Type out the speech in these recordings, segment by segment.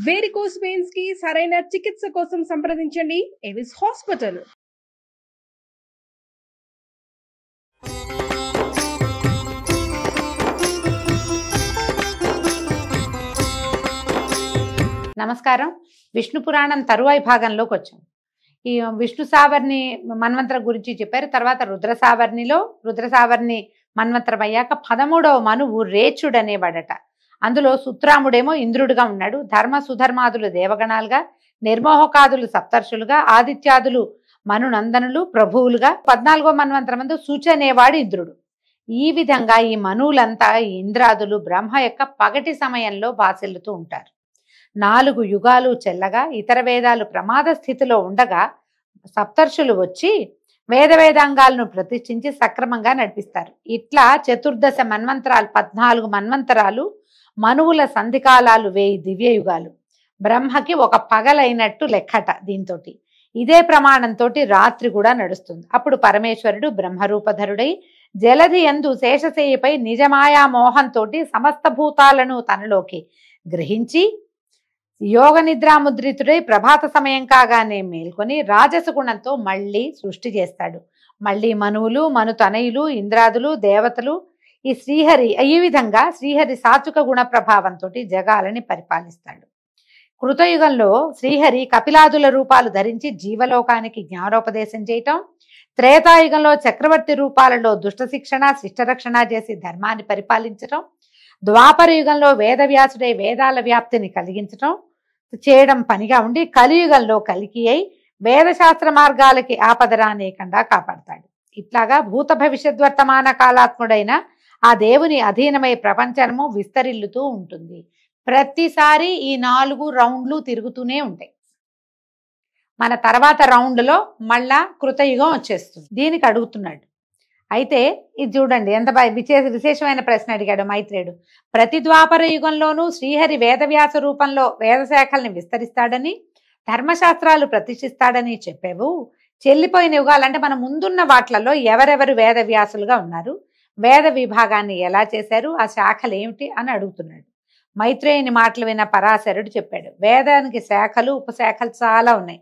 Varicose veins కి సరైన చికిత్స కోసం సంప్రదించండి ఎవిస్ హాస్పిటల్. నమస్కారం. విష్ణు పురాణం తరువాయి భాగంలోకి వచ్చాం. ఈ విష్ణు సావర్ణి మన్వంతర గురించి చెప్పారు. తర్వాత రుద్రసావర్ణి మన్వంతరం అయ్యాక 13వ మనువు రేచుడు అనేవాడట. అందులో సుత్రాముడేమో ఇంద్రుడిగా ఉన్నాడు. ధర్మ సుధర్మాదులు దేవగణాలుగా, నిర్మోహకాదులు సప్తర్షులుగా, ఆదిత్యాదులు మనునందనులు ప్రభువులుగా, 14వ మన్వంతరం మందు సూచి అనేవాడు ఇంద్రుడు. ఈ విధంగా ఈ మనువులంతా ఈ ఇంద్రాదులు బ్రహ్మ యొక్క పగటి సమయంలో బాసిల్లుతూ ఉంటారు. 4 యుగాలు చెల్లగా ఇతర వేదాలు ప్రమాద స్థితిలో ఉండగా సప్తర్షులు వచ్చి వేదాంగాలను ప్రతిష్ఠించి సక్రమంగా నడిపిస్తారు. ఇట్లా చతుర్దశ మన్వంతరాలు, 14 మన్వంతరాలు, మనువుల సంధికాలాలు 1000 దివ్యయుగాలు, బ్రహ్మకి ఒక పగలైనట్టు లెక్కట. దీంతో ఇదే ప్రమాణంతో రాత్రి కూడా నడుస్తుంది. అప్పుడు పరమేశ్వరుడు బ్రహ్మరూపధరుడై జలధి యందు శేషశయ్యపై నిజమాయా మోహంతో సమస్త భూతాలను తనలోకి గ్రహించి యోగ నిద్రాముద్రితుడై ప్రభాత సమయం కాగానే మేల్కొని రాజసగుణంతో మళ్ళీ సృష్టి చేస్తాడు. మళ్ళీ మనువులు, మనుతనయులు, ఇంద్రాదులు, దేవతలు, ఈ ఈ విధంగా శ్రీహరి సాత్విక గుణ ప్రభావంతో జగాలని పరిపాలిస్తాడు. కృతయుగంలో శ్రీహరి కపిలాదుల రూపాలు ధరించి జీవలోకానికి జ్ఞానోపదేశం చేయటం, త్రేతాయుగంలో చక్రవర్తి రూపాలలో దుష్ట శిక్షణ శిష్టరక్షణ చేసి ధర్మాన్ని పరిపాలించటం, ద్వాపర యుగంలో వేదవ్యాసుడై వేదాల వ్యాప్తిని కలిగించటం చేయడం పనిగా ఉండి కలియుగంలో కలికి అయి వేదశాస్త్ర మార్గాలకి ఆపదరానేకుండా కాపాడతాడు. ఇట్లాగా భూత భవిష్యద్వర్తమాన కాలాత్ముడైన ఆ దేవుని అధీనమై ప్రపంచము విస్తరిల్లుతూ ఉంటుంది. ప్రతిసారి ఈ 4 రౌండ్లు తిరుగుతూనే ఉంటాయి. మన తర్వాత రౌండ్లో మళ్ళా కృతయుగం వచ్చేస్తుంది. దీనికి అడుగుతున్నాడు. అయితే ఇది చూడండి ఎంత విశేషమైన ప్రశ్న అడిగాడు మైత్రేయుడు. ప్రతి ద్వాపర యుగంలోనూ శ్రీహరి వేదవ్యాస రూపంలో వేదశాఖల్ని విస్తరిస్తాడని, ధర్మశాస్త్రాలు ప్రతిష్ఠిస్తాడని చెప్పావు. చెల్లిపోయిన యుగాలంటే మన ముందున్న వాట్లలో ఎవరెవరు వేదవ్యాసులుగా ఉన్నారు, వేద విభాగాన్ని ఎలా చేశారు, ఆ శాఖలు ఏమిటి అని అడుగుతున్నాడు. మైత్రేయుని మాటలు విన్న పరాశరుడు చెప్పాడు, వేదానికి శాఖలు ఉపశాఖలు చాలా ఉన్నాయి.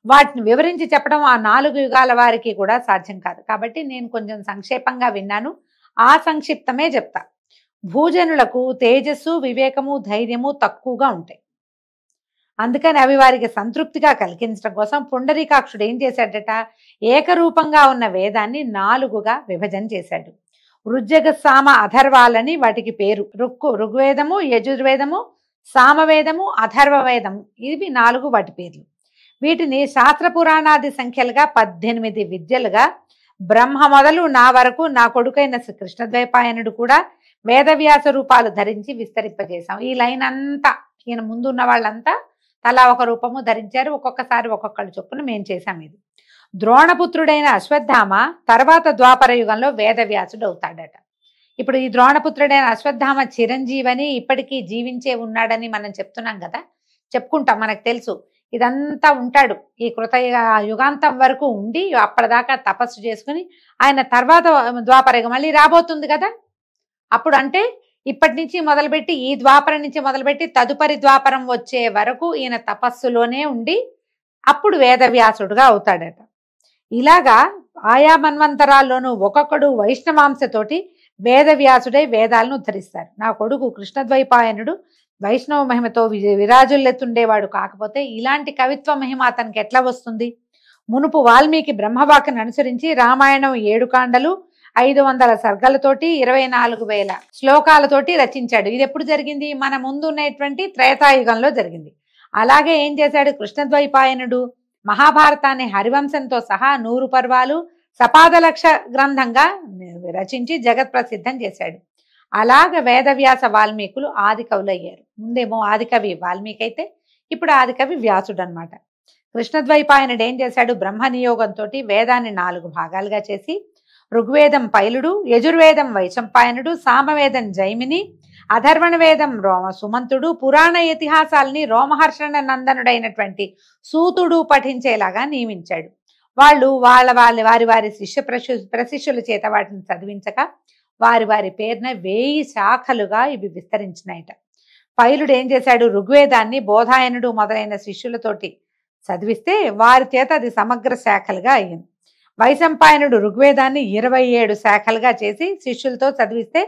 వాటిని వివరించి చెప్పడం ఆ 4 యుగాల వారికి కూడా సాధ్యం కాదు. కాబట్టి నేను కొంచెం సంక్షేపంగా విన్నాను, ఆ సంక్షిప్తమే చెప్తా. భూజనులకు తేజస్సు, వివేకము, ధైర్యము తక్కువగా ఉంటాయి. అందుకని అవి వారికి సంతృప్తిగా కలిగించడం కోసం పుండరీకాక్షుడు ఏం చేశాడట, ఏకరూపంగా ఉన్న వేదాన్ని 4గా విభజన చేశాడు. రుజ్జగ సామ అథర్వాలని వాటికి పేరు. ఋగ్వేదము, యజుర్వేదము, సామవేదము, అథర్వవేదము, ఇవి 4 వాటి పేర్లు. వీటిని శాస్త్ర పురాణాది సంఖ్యలుగా 18 విద్యలుగా బ్రహ్మ మొదలు నా వరకు నా కొడుకైన కృష్ణద్వైపాయనుడు కూడా వేదవ్యాస రూపాలు ధరించి విస్తరింపజేశాం. ఈ లైన్ అంతా ఈయన ముందు ఉన్న వాళ్ళంతా తలా ఒక రూపము ధరించారు. ఒక్కొక్కసారి ఒక్కొక్కళ్ళు చొప్పున మేము చేశాం. ఇది ద్రోణపుత్రుడైన అశ్వత్థామ తర్వాత ద్వాపర యుగంలో వేదవ్యాసుడు అవుతాడట. ఇప్పుడు ఈ ద్రోణపుత్రుడైన అశ్వత్థామ చిరంజీవని ఇప్పటికీ జీవించే ఉన్నాడని మనం చెప్తున్నాం కదా, చెప్పుకుంటాం, మనకు తెలుసు. ఇదంతా ఉంటాడు ఈ యుగాంతం వరకు ఉండి అప్పటిదాకా తపస్సు చేసుకుని ఆయన తర్వాత ద్వాపరయుగం మళ్ళీ రాబోతుంది కదా. అప్పుడు అంటే ఇప్పటి నుంచి మొదలుపెట్టి ఈ ద్వాపరం నుంచి మొదలుపెట్టి తదుపరి ద్వాపరం వచ్చే వరకు ఈయన తపస్సులోనే ఉండి అప్పుడు వేదవ్యాసుడుగా అవుతాడట. ఇలాగా ఆయా మన్వంతరాల్లోనూ ఒక్కొక్కడు వైష్ణవాంశతోటి వేదవ్యాసుడై వేదాలను ఉద్ధరిస్తారు. నా కొడుకు కృష్ణద్వైపాయనుడు వైష్ణవ మహిమతో విరాజుల్లెత్తుండేవాడు. కాకపోతే ఇలాంటి కవిత్వ మహిమ అతనికి ఎట్లా వస్తుంది? మునుపు వాల్మీకి బ్రహ్మవాక్ను అనుసరించి రామాయణం 7 కాండలు 500 సర్గలతోటి 24,000 శ్లోకాలతోటి రచించాడు. ఇది ఎప్పుడు జరిగింది? మన ముందు ఉన్నటువంటి త్రేతాయుగంలో జరిగింది. అలాగే ఏం చేశాడు కృష్ణద్వైపాయనుడు? మహాభారతాన్ని హరివంశంతో సహా 100 పర్వాలు సపాదలక్ష గ్రంథంగా రచించి జగత్ ప్రసిద్ధం చేశాడు. అలాగ వేదవ్యాస వాల్మీకులు ఆది కవులు అయ్యారు. ముందేమో ఆదికవి వాల్మీకి అయితే ఇప్పుడు ఆదికవి వ్యాసుడు అనమాట. కృష్ణద్వైపాయనుడు ఏం చేశాడు? బ్రహ్మ నియోగంతో వేదాన్ని 4 భాగాలుగా చేసి ఋగ్వేదం పైలుడు, యజుర్వేదం వైశంపాయనుడు, సామవేదం జైమిని, అధర్వణ వేదం సుమంతుడు, పురాణ ఇతిహాసాలని రోమహర్షణ నందనుడైనటువంటి సూతుడు పఠించేలాగా నియమించాడు. వాళ్ళు వారి ప్రశిష్యుల చేత వాటిని చదివించక వారి పేరున 1000 శాఖలుగా ఇవి విస్తరించినాయట. పైలుడు ఏం చేశాడు, ఋగ్వేదాన్ని బోధాయనుడు మొదలైన శిష్యులతోటి చదివిస్తే వారి చేత అది సమగ్ర శాఖలుగా అయ్యింది. వైశంపాయనుడు ఋగ్వేదాన్ని 27 శాఖలుగా చేసి శిష్యులతో చదివిస్తే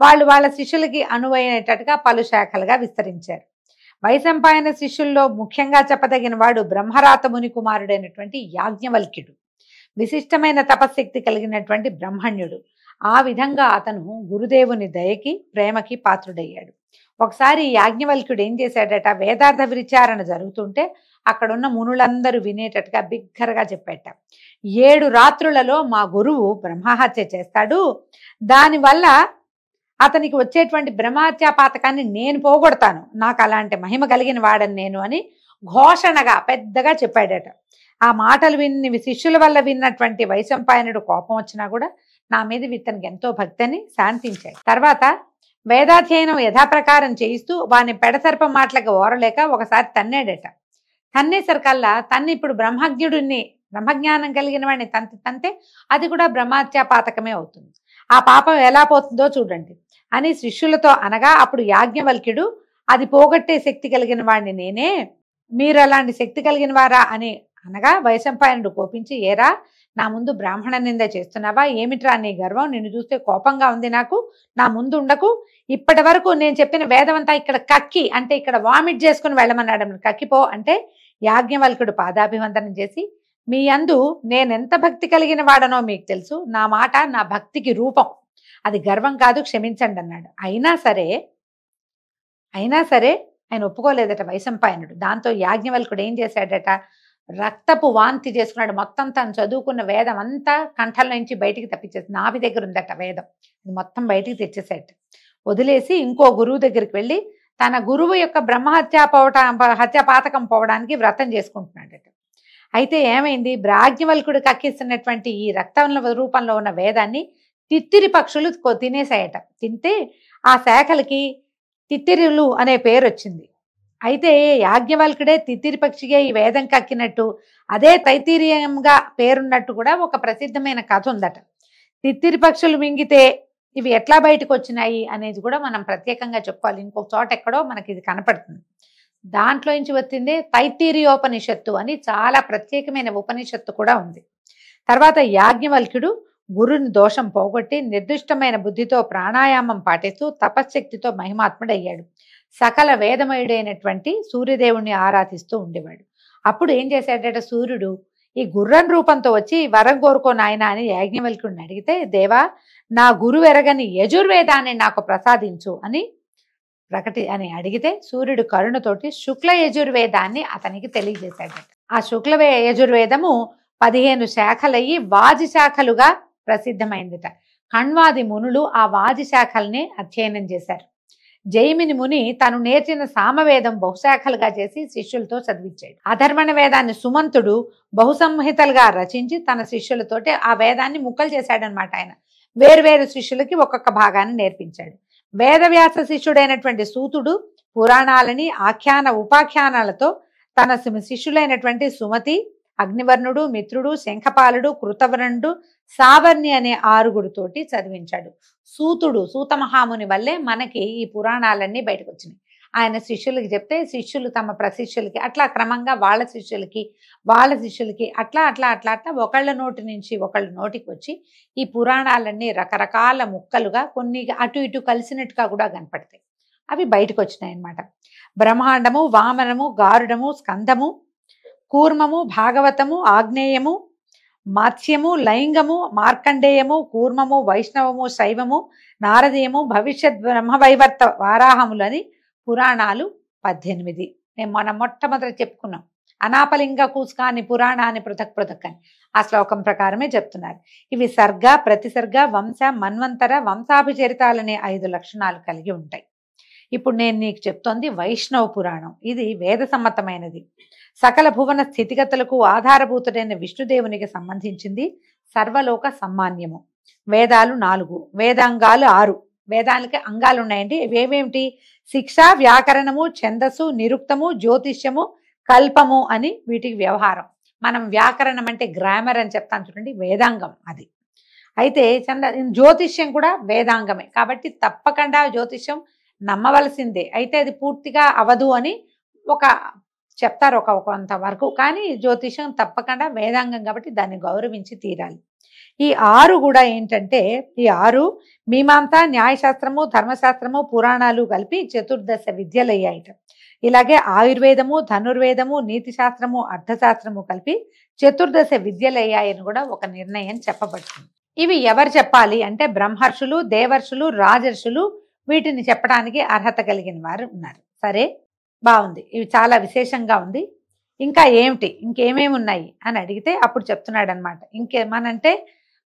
వాళ్ళు వాళ్ళ శిష్యులకి అనువైనట్టుగా పలు శాఖలుగా విస్తరించారు. వైశంపాయన శిష్యుల్లో ముఖ్యంగా చెప్పదగిన వాడు బ్రహ్మరాత ముని కుమారుడైనటువంటి యాజ్ఞవల్క్యుడు. విశిష్టమైన తపశక్తి కలిగినటువంటి బ్రహ్మణ్యుడు. ఆ విధంగా అతను గురుదేవుని దయకి ప్రేమకి పాత్రుడయ్యాడు. ఒకసారి యాజ్ఞవల్క్యుడు ఏం చేశాడట, వేదార్థ విచారణ జరుగుతుంటే అక్కడున్న మునులందరూ వినేటట్టుగా బిగ్గరగా చెప్పేట, 7 రాత్రులలో మా గురువు బ్రహ్మహత్య చేస్తాడు, దానివల్ల అతనికి వచ్చేటువంటి బ్రహ్మహత్యా పాతకాన్ని నేను పోగొడతాను, నాకు అలాంటి మహిమ కలిగిన వాడని నేను అని ఘోషణగా పెద్దగా చెప్పాడట. ఆ మాటలు విని శిష్యుల వల్ల విన్నటువంటి వైశంపాయనుడు కోపం వచ్చినా కూడా నా మీద ఇతనికి ఎంతో భక్తిని శాంతించాడు. తర్వాత వేదాధ్యయనం యథాప్రకారం చేయిస్తూ వాని పెడసర్ప మాటలకు ఓరలేక ఒకసారి తన్నాడట. తన్నేసరికల్లా తన్ని ఇప్పుడు బ్రహ్మజ్ఞానం కలిగిన వాడిని తంతే అది కూడా బ్రహ్మహత్యా పాతకమే అవుతుంది, ఆ పాపం ఎలా పోతుందో చూడండి అని శిష్యులతో అనగా, అప్పుడు యాజ్ఞవల్క్యుడు అది పోగొట్టే శక్తి కలిగిన వాడిని నేనే, మీరు అలాంటి శక్తి కలిగిన వారా అని అనగా వైశంపాయనుడు కోపించి, ఏరా నా ముందు బ్రాహ్మణ నింద చేస్తున్నావా, ఏమిట్రా నీ గర్వం, నిన్ను చూస్తే కోపంగా ఉంది నాకు, నా ముందు ఉండకు, ఇప్పటి వరకు నేను చెప్పిన వేదమంతా ఇక్కడ కక్కి అంటే ఇక్కడ వామిట్ చేసుకుని వెళ్ళమన్నాడు, కక్కిపో అంటే యాజ్ఞవల్క్యుడు పాదాభివందనం చేసి, మీ యందు నేనెంత భక్తి కలిగిన వాడనో మీకు తెలుసు, నా మాట నా భక్తికి రూపం, అది గర్వం కాదు, క్షమించండి అన్నాడు. అయినా సరే ఆయన ఒప్పుకోలేదట వైశంపాయనుడు. దాంతో యాజ్ఞవల్క్యుడు ఏం చేశాడట, రక్తపు వాంతి చేసుకున్నాడు. మొత్తం తను చదువుకున్న వేదం అంతా కంఠంలో నుంచి బయటికి తప్పించేసి, నాభి దగ్గర ఉందట వేదం, అది మొత్తం బయటికి తెచ్చేసాడు. వదిలేసి ఇంకో గురువు దగ్గరికి వెళ్ళి తన గురువు యొక్క హత్యా పాతకం పోవడానికి వ్రతం చేసుకుంటున్నాడట. అయితే ఏమైంది, యాజ్ఞవల్క్యుడు కక్కిస్తున్నటువంటి ఈ రక్తం రూపంలో ఉన్న వేదాన్ని తిత్తిరి పక్షులు తినేసాయట. తింటే ఆ శాఖలకి తిత్తిరులు అనే పేరు వచ్చింది. అయితే యాజ్ఞవల్క్యుడే తిత్తిరి పక్షిగా ఈ వేదం కక్కినట్టు, అదే తైతీరియంగా పేరున్నట్టు కూడా ఒక ప్రసిద్ధమైన కథ ఉందట. తిత్తిరి పక్షులు మింగితే ఇవి ఎట్లా బయటకు వచ్చినాయి అనేది కూడా మనం ప్రత్యేకంగా చెప్పుకోవాలి. ఇంకొక చోట ఎక్కడో మనకి ఇది కనపడుతుంది. దాంట్లో నుంచి వచ్చిందే తైతీరియోపనిషత్తు అని చాలా ప్రత్యేకమైన ఉపనిషత్తు కూడా ఉంది. తర్వాత యాజ్ఞవల్క్యుడు గురుని దోషం పోగొట్టి నిర్దిష్టమైన బుద్ధితో ప్రాణాయామం పాటిస్తూ తపశ్శక్తితో మహిమాత్ముడయ్యాడు. సకల వేదమయుడైనటువంటి సూర్యదేవుణ్ణి ఆరాధిస్తూ ఉండేవాడు. అప్పుడు ఏం చేశాడట, సూర్యుడు ఈ గుర్రం రూపంతో వచ్చి వరం కోరుకో నాయన అని యాజ్ఞవల్క్యుడిని అడిగితే, దేవా నా గురువు ఎరగని యజుర్వేదాన్ని నాకు ప్రసాదించు అని అడిగితే సూర్యుడు కరుణతోటి శుక్ల యజుర్వేదాన్ని అతనికి తెలియజేశాడట. ఆ శుక్ల యజుర్వేదము 15 శాఖలయ్యి వాజి శాఖలుగా ప్రసిద్ధమైందిట. కణ్వాది మునులు ఆ వాజి శాఖల్ని అధ్యయనం చేశారు. జైమిని ముని తను నేర్చిన సామవేదం బహుశాఖలుగా చేసి శిష్యులతో చదివించాడు. అధర్వణ వేదాన్ని సుమంతుడు బహుసంహితలుగా రచించి తన శిష్యులతోటి ఆ వేదాన్ని ముక్కలు చేశాడనమాట. ఆయన వేరువేరు శిష్యులకి ఒక్కొక్క భాగాన్ని నేర్పించాడు. వేదవ్యాస శిష్యుడైనటువంటి సూతుడు పురాణాలని ఆఖ్యాన ఉపాఖ్యానాలతో తన శిష్యులైనటువంటి సుమతి, అగ్నివర్ణుడు, మిత్రుడు, శంఖపాలుడు, కృతవర్ణుడు, సావర్ణి అనే 6గురితోటి చదివించాడు. సూత మహాముని వల్లే మనకి ఈ పురాణాలన్నీ బయటకు వచ్చినాయి. ఆయన శిష్యులకి చెప్తే శిష్యులు తమ ప్రశిష్యులకి అట్లా క్రమంగా వాళ్ళ శిష్యులకి అట్లా ఒకళ్ళ నోటి నుంచి ఒకళ్ళ నోటికి వచ్చి ఈ పురాణాలన్నీ రకరకాల ముక్కలుగా కొన్ని అటు ఇటు కలిసినట్టుగా కూడా కనపడతాయి. అవి బయటకు వచ్చినాయి అన్నమాట. బ్రహ్మాండము, వామనము, గారుడము, స్కందము, కూర్మము, భాగవతము, ఆగ్నేయము, మాత్స్యము, లైంగము, మార్కండేయము, కూర్మము, వైష్ణవము, శైవము, నారదీయము, భవిష్యత్ బ్రహ్మవైవర్త వారాహములని పురాణాలు 18. మనం మొట్టమొదటి చెప్పుకున్నాం. అనాపలింగ కూస్కాని పురాణాన్ని పృథక్ అని ఆ శ్లోకం ప్రకారమే చెప్తున్నారు. ఇవి సర్గ, ప్రతిసర్గ, వంశ, మన్వంతర, వంశాభిచరితాలనే 5 లక్షణాలు కలిగి ఉంటాయి. ఇప్పుడు నేను నీకు చెప్తోంది వైష్ణవ పురాణం. ఇది వేద సమ్మతమైనది. సకల భువన స్థితిగతులకు ఆధారభూతుడైన విష్ణుదేవునికి సంబంధించింది. సర్వలోక సమ్మాన్యము. వేదాలు 4, వేదాంగాలు 6. వేదాలకి అంగాలు ఉన్నాయండి. ఇవేమేమిటి? శిక్ష, వ్యాకరణము, ఛందస్సు, నిరుక్తము, జ్యోతిష్యము, కల్పము అని వీటికి వ్యవహారం. మనం వ్యాకరణం అంటే గ్రామర్ అని చెప్తాను చూడండి, వేదాంగం అది. అయితే జ్యోతిష్యం కూడా వేదాంగమే. కాబట్టి తప్పకుండా జ్యోతిష్యం నమ్మవలసిందే, అయితే అది పూర్తిగా అవదు అని ఒక చెప్తారు కొంతవరకు. కానీ జ్యోతిషం తప్పకుండా వేదాంగం కాబట్టి దాన్ని గౌరవించి తీరాలి. ఈ 6 కూడా ఏంటంటే, ఈ 6 మీమాంస, న్యాయశాస్త్రము, ధర్మశాస్త్రము, పురాణాలు కలిపి చతుర్దశ విద్యలయ్యాయిట. ఇలాగే ఆయుర్వేదము, ధనుర్వేదము, నీతి శాస్త్రము, అర్థశాస్త్రము కలిపి చతుర్దశ విద్యలయ్యాయని కూడా ఒక నిర్ణయం చెప్పబడుతుంది. ఇవి ఎవరు చెప్పాలి అంటే బ్రహ్మర్షులు, దేవర్షులు, రాజర్షులు వీటిని చెప్పడానికి అర్హత కలిగిన వారు ఉన్నారు. సరే, బాగుంది, ఇవి చాలా విశేషంగా ఉంది. ఇంకా ఏమిటి, ఇంకేమేమి ఉన్నాయి అని అడిగితే అప్పుడు చెప్తున్నాడు అనమాట. ఇంకేమనంటే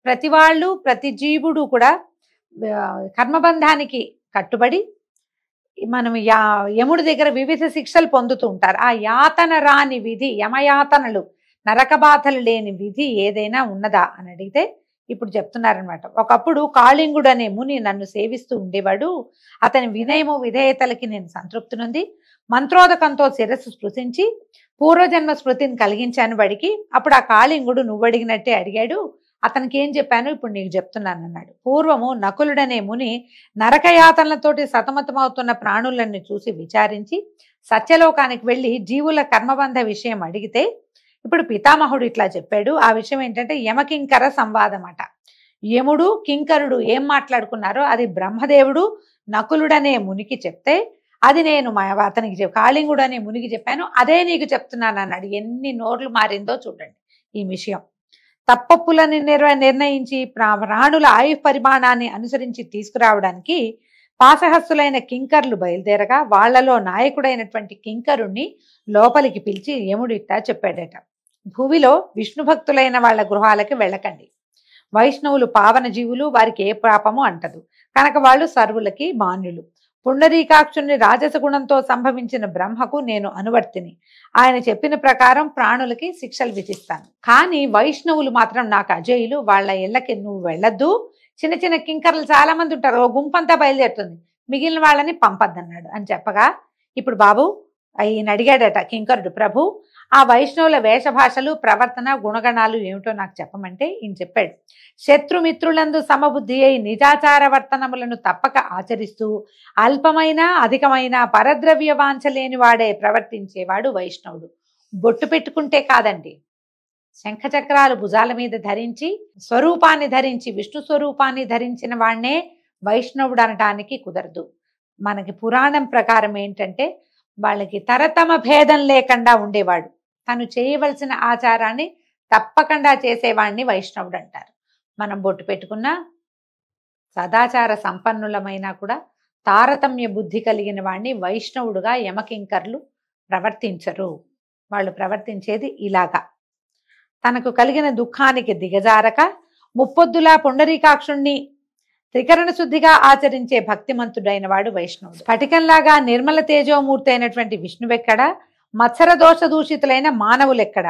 ప్రతి వాళ్ళు, ప్రతి జీవుడు కూడా కర్మబంధానికి కట్టుబడి మనం యముడి దగ్గర వివిధ శిక్షలు పొందుతూ ఉంటారు. ఆ యాతన రాని విధి, యమయాతనలు, నరక బాధలు లేని విధి ఏదైనా ఉన్నదా అని అడిగితే ఇప్పుడు చెప్తున్నారనమాట. ఒకప్పుడు కాళింగుడు అనే ముని నన్ను సేవిస్తూ ఉండేవాడు. అతని వినయము, విధేయతలకి నేను సంతృప్తినుంది. మంత్రోదకంతో శిరస్సు స్పృశించి పూర్వజన్మ స్మృతిని కలిగించాను వాడికి. అప్పుడు ఆ కాళింగుడు నువ్వు అడిగినట్టే అడిగాడు. అతనికి ఏం చెప్పాను ఇప్పుడు నీకు చెప్తున్నాను అన్నాడు. పూర్వము నకులుడనే ముని నరకయాతనలతోటి సతమతమవుతున్న ప్రాణులన్నీ చూసి విచారించి సత్యలోకానికి వెళ్ళి జీవుల కర్మబంధ విషయం అడిగితే ఇప్పుడు పితామహుడు ఇట్లా చెప్పాడు. ఆ విషయం ఏంటంటే యమకింకర సంవాదం అట. యముడు కింకరుడు ఏం మాట్లాడుకున్నారో అది బ్రహ్మదేవుడు నకులుడనే మునికి చెప్తే అది నేను అతనికి కాళింగుడు అనే మునికి చెప్పాను, అదే నీకు చెప్తున్నాను అన్నాడు. ఎన్ని నోర్లు మారిందో చూడండి ఈ విషయం. తప్పప్పులని నిర్ణయించి ప్రాణుల ఆయు పరిమాణాన్ని అనుసరించి తీసుకురావడానికి పాశహస్తులైన కింకర్లు బయలుదేరగా వాళ్లలో నాయకుడైనటువంటి కింకరుణ్ణి లోపలికి పిలిచి యముడు ఇట్టా చెప్పాడట. భూమిలో విష్ణు భక్తులైన వాళ్ళ గృహాలకి వెళ్ళకండి. వైష్ణవులు పావన జీవులు, వారికి ఏ పాపము అంటదు కనుక వాళ్ళు సర్వులకి మాన్యులు. పుండరీకాక్షుని రాజస గుణంతో సంభవించిన బ్రహ్మకు నేను అనువర్తిని. ఆయన చెప్పిన ప్రకారం ప్రాణులకి శిక్షలు విధిస్తాను. కానీ వైష్ణవులు మాత్రం నాకు అజేయులు, వాళ్ళ ఇళ్ళకి నువ్వు వెళ్ళొద్దు. చిన్న చిన్న కింకర్లు చాలా మంది ఉంటారు, ఓ గుంపంతా బయలుదేరుతుంది, మిగిలిన వాళ్ళని పంపద్దన్నాడు అని చెప్పగా ఇప్పుడు బాబు ఈయన అడిగాడట కింకరుడు, ప్రభు ఆ వైష్ణవుల వేషభాషలు, ప్రవర్తన, గుణగణాలు ఏమిటో నాకు చెప్పమంటే ఈయన చెప్పాడు. శత్రుమిత్రులందు సమబుద్ధి అయి నిజాచార వర్తనములను తప్పక ఆచరిస్తూ అల్పమైన అధికమైన పరద్రవ్య వాంఛ లేని వాడే ప్రవర్తించేవాడు వైష్ణవుడు. బొట్టు పెట్టుకుంటే కాదండి, శంఖచక్రాలు భుజాల మీద ధరించి స్వరూపాన్ని ధరించి విష్ణు స్వరూపాన్ని ధరించిన వాడినే వైష్ణవుడు అనటానికి కుదరదు. మనకి పురాణం ప్రకారం ఏంటంటే వాళ్ళకి తరతమ భేదం లేకుండా ఉండేవాడు. తను చేయవలసిన ఆచారాన్ని తప్పకుండా చేసేవాడిని వైష్ణవుడు అంటారు. మనం బొట్టు పెట్టుకున్నా సదాచార సంపన్నులమైనా కూడా తారతమ్య బుద్ధి కలిగిన వాడిని వైష్ణవుడుగా యమకింకర్లు ప్రవర్తించరు. వాళ్ళు ప్రవర్తించేది ఇలాగా. తనకు కలిగిన దుఃఖానికి దిగజారక ముప్పొద్దులా పుండరీకాక్షుణ్ణి త్రికరణ శుద్ధిగా ఆచరించే భక్తిమంతుడైన వాడు వైష్ణవుడు. స్ఫటికంలాగా నిర్మల తేజోమూర్తి అయినటువంటి విష్ణువెక్కడ, మత్సర దోష దూషితులైన మానవులెక్కడ,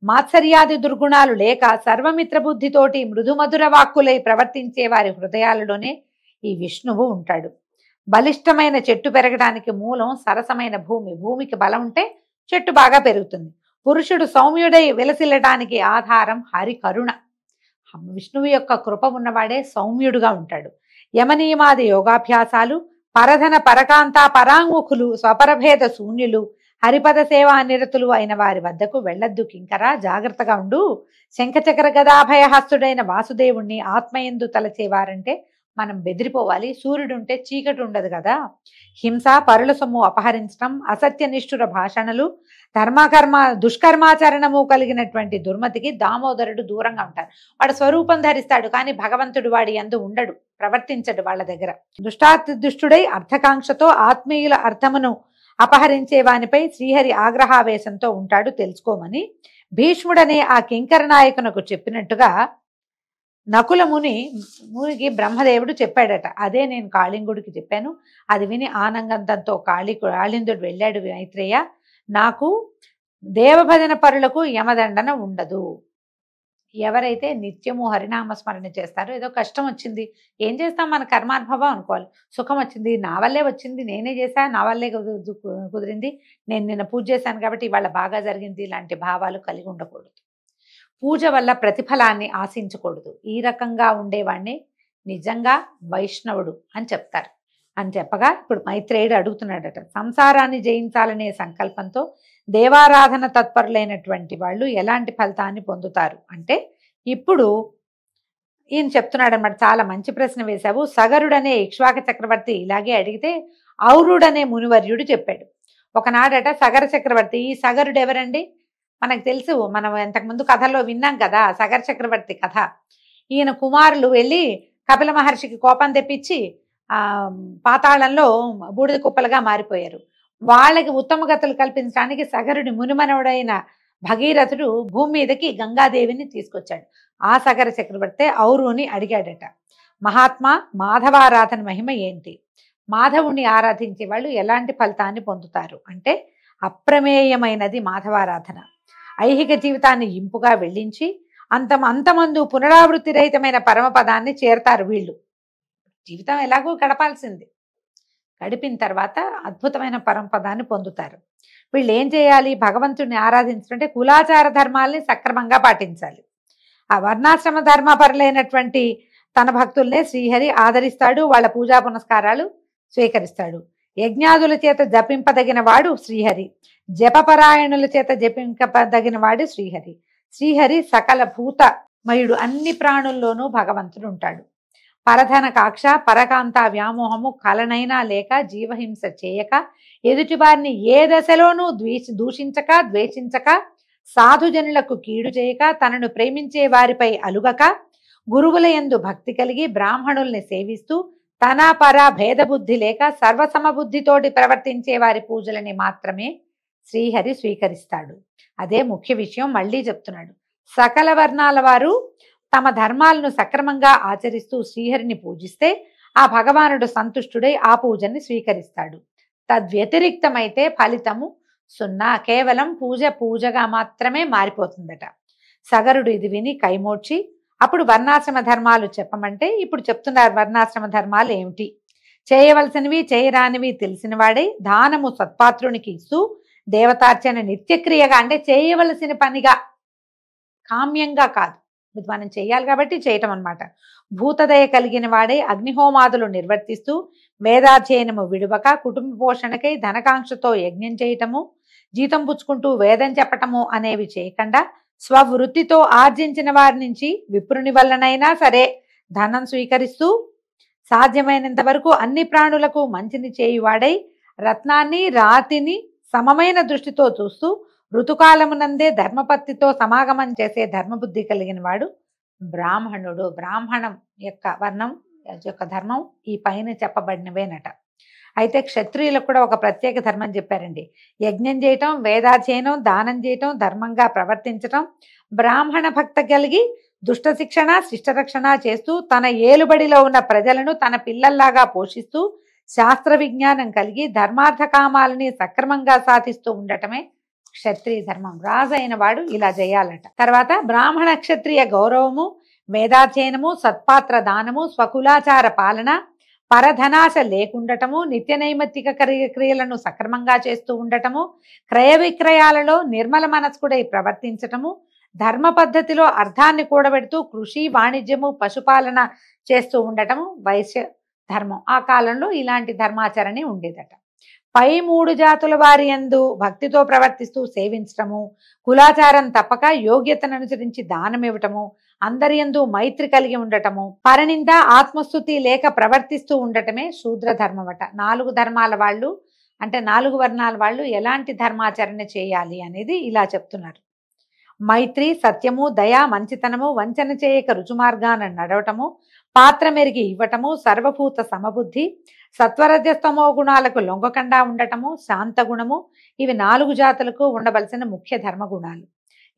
మాత్సర్యాది దుర్గుణాలు లేక సర్వమిత్ర బుద్ధితోటి మృదుమధుర వాక్కులై ప్రవర్తించే వారి హృదయాలలోనే ఈ విష్ణువు ఉంటాడు. బలిష్టమైన చెట్టు పెరగడానికి మూలం సరసమైన భూమి. భూమికి బలం ఉంటే చెట్టు బాగా పెరుగుతుంది. పురుషుడు సౌమ్యుడై విలసిల్లటానికి ఆధారం హరి కరుణ. విష్ణువు యొక్క కృప ఉన్నవాడే సౌమ్యుడుగా ఉంటాడు. యమనియమాది యోగాభ్యాసాలు, పరధన పరకాంత పరాంగుఖులు, స్వపరభేద శూన్యులు, హరిపద సేవా నిరతులు అయిన వారి వద్దకు వెళ్ళొద్దు కింకరా, జాగ్రత్తగా ఉండు. శంఖచక్ర గదాభయహస్తుడైన వాసుదేవుణ్ణి ఆత్మయందు తలచేవారంటే మనం బెదిరిపోవాలి. సూర్యుడుంటే చీకటి ఉండదు కదా. హింస, పరుల సొమ్ము అపహరించడం, అసత్య నిష్ఠుర భాషణలు, ధర్మకర్మ దుష్కర్మాచరణము కలిగినటువంటి దుర్మతికి దామోదరుడు దూరంగా ఉంటారు. వాడు స్వరూపం ధరిస్తాడు కానీ భగవంతుడు వాడి యందు ఉండడు, ప్రవర్తించడు వాళ్ళ దగ్గర. దుష్టుడై అర్థకాంక్షతో ఆత్మీయుల అర్థమును అపహరించే వానిపై శ్రీహరి ఆగ్రహావేశంతో ఉంటాడు, తెలుసుకోమని భీష్ముడనే ఆ కింకర నాయకునకు చెప్పినట్టుగా నకుల మునికి బ్రహ్మదేవుడు చెప్పాడట. అదే నేను కాళింగుడికి చెప్పాను. అది విని ఆనందంతో కాళిందుడు వెళ్ళాడు. మైత్రేయ, నాకు దేవభజన పరులకు యమదండన ఉండదు. ఎవరైతే నిత్యము హరినామస్మరణ చేస్తారో, ఏదో కష్టం వచ్చింది, ఏం చేస్తాం, మన కర్మానుభవం అనుకోవాలి. సుఖం వచ్చింది, నా వల్లే వచ్చింది, నేనే చేశా, నా వల్లే కుదిరింది, నేను నిన్న పూజ చేశాను కాబట్టి ఇవాళ బాగా జరిగింది, ఇలాంటి భావాలు కలిగి ఉండకూడదు. పూజ వల్ల ప్రతిఫలాన్ని ఆశించకూడదు. ఈ రకంగా ఉండేవాడిని నిజంగా వైష్ణవుడు అని చెప్తారు. అని చెప్పగా ఇప్పుడు మైత్రేయుడు అడుగుతున్నాడట, సంసారాన్ని జయించాలనే సంకల్పంతో దేవారాధన తత్పరులైనటువంటి వాళ్ళు ఎలాంటి ఫలితాన్ని పొందుతారు అంటే, ఇప్పుడు ఈయన చెప్తున్నాడు అనమాట. చాలా మంచి ప్రశ్న వేశావు. సగరుడనే ఇక్ష్వాక చక్రవర్తి ఇలాగే అడిగితే ఔరుడనే మునివర్యుడు చెప్పాడు. ఒకనాడట సగర చక్రవర్తి, ఈ సగరుడు ఎవరండి? మనకు తెలుసు, మనం ఇంతకుముందు కథల్లో విన్నాం కదా సగర చక్రవర్తి కథ. ఈయన కుమారులు వెళ్ళి కపిల మహర్షికి కోపం తెప్పించి పాతాళంలో బూడిద కుప్పలుగా మారిపోయారు. వాళ్ళకి ఉత్తమ గతులు కల్పించడానికి సగరుడి మునిమనవుడైన భగీరథుడు భూమి మీదకి గంగాదేవిని తీసుకొచ్చాడు. ఆ సగర చక్రవర్తి ఔరుని అడిగాడట, మహాత్మా మాధవారాధన మహిమ ఏంటి? మాధవుని ఆరాధించే వాళ్ళు ఎలాంటి ఫలితాన్ని పొందుతారు అంటే, అప్రమేయమైనది మాధవారాధన. ఐహిక జీవితాన్ని ఇంపుగా వెళ్ళించి అంతమందు పునరావృత్తి రహితమైన పరమపదాన్ని చేరతారు వీళ్ళు. జీవితం ఎలాగో గడపాల్సింది, గడిపిన తర్వాత అద్భుతమైన పరమపదాన్ని పొందుతారు. వీళ్ళు ఏం చేయాలి? భగవంతుడిని ఆరాధించాలంటే కులాచార ధర్మాల్ని సక్రమంగా పాటించాలి. ఆ వర్ణాశ్రమ ధర్మపరులైనటువంటి తన భక్తుల్నే శ్రీహరి ఆదరిస్తాడు, వాళ్ళ పూజా పునస్కారాలు స్వీకరిస్తాడు. యజ్ఞాదుల చేత జపింపదగిన వాడు శ్రీహరి, జపపరాయణుల చేత జపింపదగిన వాడు శ్రీహరి. శ్రీహరి సకల భూతమయుడు, అన్ని ప్రాణుల్లోనూ భగవంతుడు ఉంటాడు. పరధన కాక్ష పరకాంత వ్యామోహము కలనైనా లేక జీవహింస చేయక, ఎదుటివారిని ఏ దశలోనూ దూషించక ద్వేషించక, సాధుజనులకు కీడు చేయక, తనను ప్రేమించే వారిపై అలుగక, గురువుల యందు భక్తి కలిగి బ్రాహ్మణుల్ని సేవిస్తూ, తన పర భేదబుద్ధి లేక సర్వసమబుద్ధితోటి ప్రవర్తించే వారి పూజలని మాత్రమే శ్రీహరి స్వీకరిస్తాడు. అదే ముఖ్య విషయం. మళ్ళీ చెప్తున్నాడు, సకల వర్ణాల వారు తమ ధర్మాలను సక్రమంగా ఆచరిస్తూ శ్రీహరిని పూజిస్తే ఆ భగవానుడు సంతుష్టుడై ఆ పూజని స్వీకరిస్తాడు. తద్వ్యతిరిక్తమైతే ఫలితము సున్నా, కేవలం పూజగా మాత్రమే మారిపోతుందట. సగరుడు ఇది విని కైమోడ్చి, అప్పుడు వర్ణాశ్రమ ధర్మాలు చెప్పమంటే ఇప్పుడు చెప్తున్నారు. వర్ణాశ్రమ ధర్మాలు ఏమిటి? చేయవలసినవి చేయరానివి తెలిసిన వాడే దానము సత్పాత్రునికి ఇస్తూ, దేవతార్చన నిత్యక్రియగా, అంటే చేయవలసిన పనిగా, కామ్యంగా కాదు, మనం చేయాలి కాబట్టి చేయటం అన్నమాట. భూతదయ కలిగిన వాడే అగ్నిహోమాదులు నిర్వర్తిస్తూ, వేదాధ్యయనము విడువక, కుటుంబ పోషణకై ధనకాంక్షతో యజ్ఞం చేయటము, జీతం పుచ్చుకుంటూ వేదం చెప్పటము అనేవి చేయకుండా, స్వవృత్తితో ఆర్జించిన వారి నుంచి విప్రుని వల్లనైనా సరే ధనం స్వీకరిస్తూ, సాధ్యమైనంత వరకు అన్ని ప్రాణులకు మంచిని చేయువాడై, రత్నాన్ని రాతిని సమమైన దృష్టితో చూస్తూ, ఋతుకాలమునందే ధర్మపత్తితో సమాగమం చేసే ధర్మబుద్ధి కలిగిన వాడు బ్రాహ్మణుడు. బ్రాహ్మణం యొక్క వర్ణం యొక్క ధర్మం ఈ పైన చెప్పబడినవేనట. అయితే క్షత్రియులకు కూడా ఒక ప్రత్యేక ధర్మం చెప్పారండి. యజ్ఞం చేయటం, వేదాధ్యయనం, దానం చేయటం, ధర్మంగా ప్రవర్తించటం, బ్రాహ్మణ భక్త కలిగి దుష్ట శిక్షణ శిష్టరక్షణ చేస్తూ, తన ఏలుబడిలో ఉన్న ప్రజలను తన పిల్లల్లాగా పోషిస్తూ, శాస్త్ర విజ్ఞానం కలిగి ధర్మార్థ కామాలని సక్రమంగా సాధిస్తూ ఉండటమే క్షత్రియ ధర్మం. రాజు అయిన వాడు ఇలా చేయాలట. తర్వాత బ్రాహ్మణ క్షత్రియ గౌరవము, వేదాధ్యయనము, సత్పాత్ర దానము, స్వకులాచార పాలన, పరధనాశ లేకుండటము, నిత్య నైమిత్తిక క్రియలను సక్రమంగా చేస్తూ ఉండటము, క్రయ విక్రయాలలో నిర్మల మనస్కుడై ప్రవర్తించటము, ధర్మ పద్ధతిలో అర్థాన్ని కూడబెడుతూ కృషి వాణిజ్యము పశుపాలన చేస్తూ ఉండటము వైశ్య ధర్మం. ఆ కాలంలో ఇలాంటి ధర్మాచరణ ఉండేదట. పై 3 జాతుల వారి యందు భక్తితో ప్రవర్తిస్తూ సేవించటము, కులాచారం తప్పక యోగ్యతను అనుసరించి దానం ఇవ్వటము, అందరి యందు మైత్రి కలిగి ఉండటము, పరనింద ఆత్మస్థుతి లేక ప్రవర్తిస్తూ ఉండటమే శూద్ర ధర్మం అట. 4 ధర్మాల వాళ్ళు, అంటే 4 వర్ణాల వాళ్ళు ఎలాంటి ధర్మాచరణ చేయాలి అనేది ఇలా చెప్తున్నారు. మైత్రి, సత్యము, దయ, మంచితనము, వంచన చేయక రుచుమార్గాన నడవటము, పాత్ర మెరిగి ఇవ్వటము, సర్వభూత సమబుద్ధి, సత్వరజస్తమో గుణాలకు లొంగకుండా ఉండటము, శాంత గుణము, ఇవి 4 జాతులకు ఉండవలసిన ముఖ్య ధర్మ గుణాలు.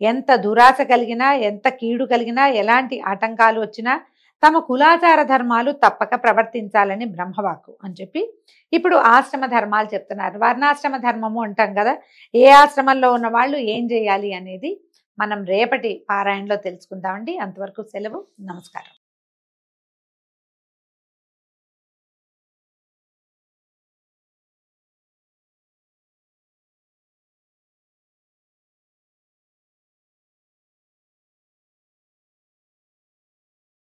ఎంత దురాశ కలిగినా, ఎంత కీడు కలిగినా, ఎలాంటి ఆటంకాలు వచ్చినా తమ కులాచార ధర్మాలు తప్పక ప్రవర్తించాలని బ్రహ్మవాక్కు అని చెప్పి ఇప్పుడు ఆశ్రమ ధర్మాలు చెప్తున్నారు. వర్ణాశ్రమ ధర్మము అంటాం కదా, ఏ ఆశ్రమంలో ఉన్న వాళ్ళు ఏం చేయాలి అనేది మనం రేపటి పారాయణలో తెలుసుకుందామండి. అంతవరకు సెలవు. నమస్కారం.